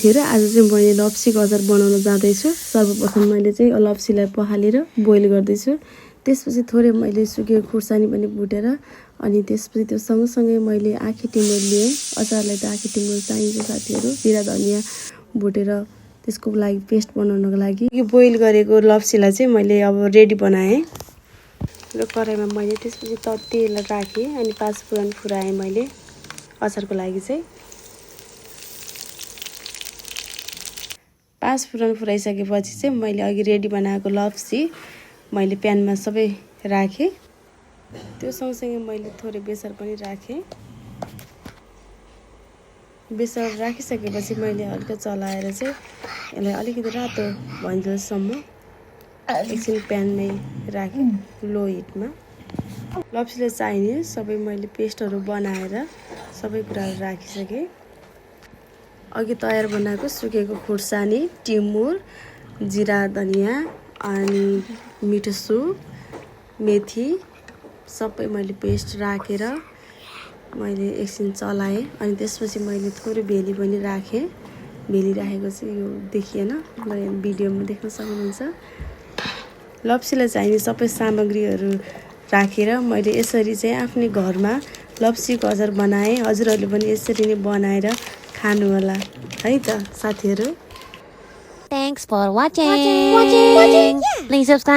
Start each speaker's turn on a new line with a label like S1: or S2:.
S1: साथीहरु आज चाहिँ मैले लप्सीको अचार बनाउन जाँदैछु। सर्वप्रथम मैले चाहिँ लप्सीलाई पखालेर बोइल गर्दैछु। त्यसपछि थोरै मैले सुकेको खुर्सानी पनि भुटेर अनि त्यसपछि त्यो सँगसँगै मैले आँखी टिमुर लिए। अचारलाई त आँखी टिमुर चाहिन्छ साथीहरु। जिरा धनिया भुटेर त्यसको लागि पेस्ट बनाउनको लागि यो बोइल गरेको लप्सीलाई चाहिँ मैले अब रेडी बनाएँ। र कराईमा मैले त्यसपछि तेल राखेँ अनि 5 फुरन फुराएँ मैले अचारको लागि चाहिँ। 5 फुरन फुराइसकेपछि चाहिँ मैले अघि रेडी बनाएको लप्सी मैले प्यानमा सबै राखेँ। त्यो सँगसँगै मैले थोरै बेसार पनि राखेँ। बेसार राखिसकेपछि मैले हल्का चलाएर चाहिँ यसलाई अलिकति रातो भइन्जेलसम्म एकछिन प्यानमै राखेँ लो हिटमा। लप्सीले चाहिने सबै मैले पेस्टहरू बनाएर सबै कुराहरू राखिसकेँ। अघि तयार बनाएको सुकेको खुर्सानी, टिमुर, जिरा धनिया अनि मिठो सुप, मेथी सबै मैले पेस्ट राखेर मैले एकछिन चलाएँ। अनि त्यसपछि मैले थोरै भेली पनि राखेँ। भेली राखेको चाहिँ यो देखिएन, भिडियोमा देख्न सक्नुहुन्छ। लप्सीलाई चाहिने सबै सामग्रीहरू राखेर मैले यसरी चाहिँ आफ्नै घरमा लप्सीको अचार बनाएँ। हजुरहरूले पनि यसरी नै बनाएर खानु होला है त साथीहरु।
S2: Thanks for watching. Please subscribe.